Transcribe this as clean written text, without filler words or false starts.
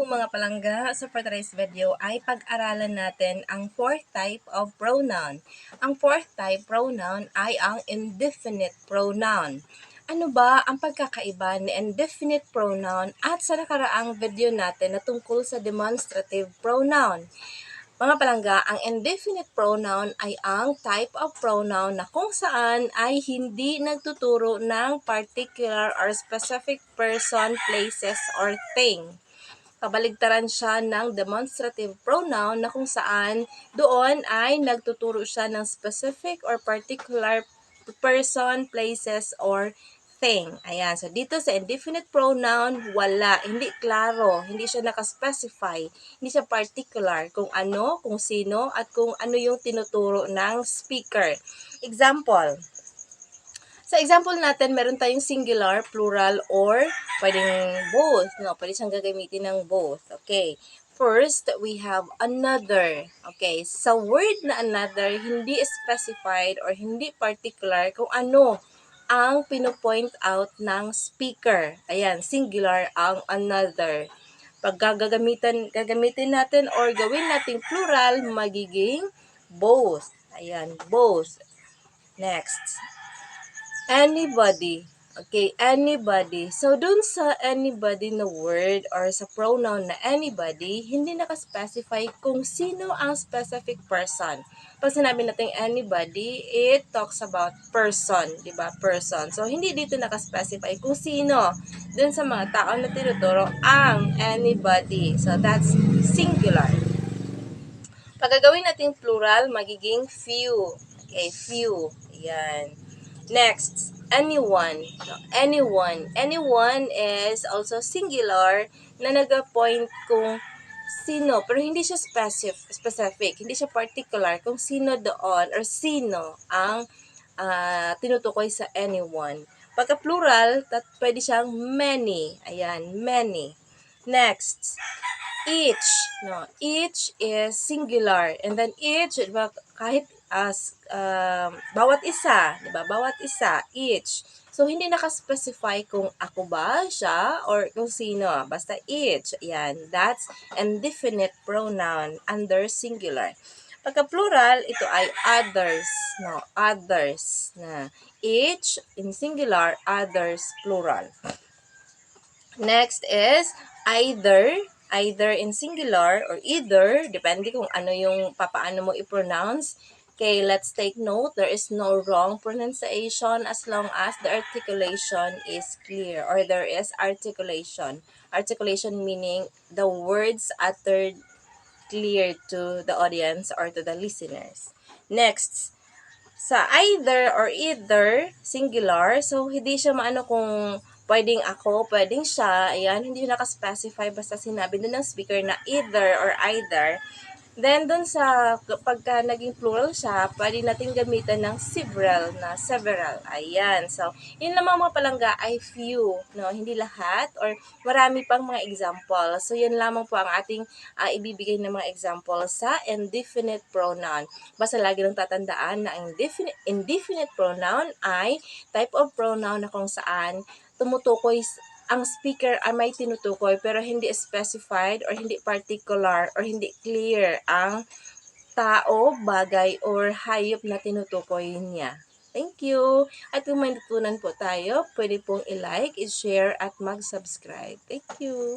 mga palangga, so for today's video ay pag-aralan natin ang fourth type of pronoun. Ang fourth type pronoun ay ang indefinite pronoun. Ano ba ang pagkakaiba ni indefinite pronoun at sa nakaraang video natin na tungkol sa demonstrative pronoun? Mga palangga, ang indefinite pronoun ay ang type of pronoun na kung saan ay hindi nagtuturo ng particular or specific person, places, or thing. Kabaligtaran siya ng demonstrative pronoun na kung saan doon ay nagtuturo siya ng specific or particular person, places, or thing. Ayan. So, dito sa indefinite pronoun, wala. Hindi klaro. Hindi siya nakaspecify. Hindi siya particular kung ano, kung sino, at kung ano yung tinuturo ng speaker. Example. Sa example natin, meron tayong singular, plural, or pwedeng both. No? Pwede siyang gagamitin ng both. Okay. First, we have another. Okay. Sa word na another, hindi specified or hindi particular kung ano ang pinopoint out ng speaker. Ayan, singular ang another. Pag gagamitin natin or gawin nating plural, magiging both. Ayan, both. Next. Anybody. Okay, anybody. So, dun sa anybody na word or sa pronoun na anybody, hindi nakaspecify kung sino ang specific person. Pag sinabi natin anybody, it talks about person, di ba? Person. So, hindi dito nakaspecify kung sino dun sa mga tao na tinuturo ang anybody. So, that's singular. Pag gagawin natin plural, magiging few. Okay, few. Ayan. Next, anyone. Anyone. Anyone is also singular na nag-point kung sino, pero hindi siya specific, hindi siya particular kung sino doon or sino ang tinutukoy sa anyone. Pagka plural, pwede siyang many. Ayan, many. Next, each. No, each is singular. And then each, diba, kahit bawat isa, diba? Bawat isa, each. So, hindi nakaspecify kung ako ba siya or kung sino. Basta each. Yan. That's indefinite pronoun under singular. Pagka plural, ito ay others. No, others. Na each in singular, others plural. Next is either. Either in singular or either, depende kung ano yung papaano mo i-pronounce. Okay, let's take note. There is no wrong pronunciation as long as the articulation is clear or there is articulation. Articulation meaning the words uttered clear to the audience or to the listeners. Next, sa either or either, singular, so hindi siya maano kung pwedeng ako, pwedeng siya, ayan, hindi nakaspecify, basta sinabi doon ng speaker na either or either. Then, doon sa, pagka naging plural siya, pwede natin gamitan ng several, ayan. So, yun lamang mga palangga ay few, no? Hindi lahat, or marami pang mga example. So, yun lamang po ang ating ibibigay ng mga example sa indefinite pronoun. Basta lagi lang tatandaan na ang indefinite pronoun ay type of pronoun na kung saan tumutukoy ang speaker ay may tinutukoy pero hindi specified or hindi particular or hindi clear ang tao, bagay, or hayop na tinutukoy niya. Thank you! At kung may natutunan po tayo, pwede pong i-like, i-share, at mag-subscribe. Thank you!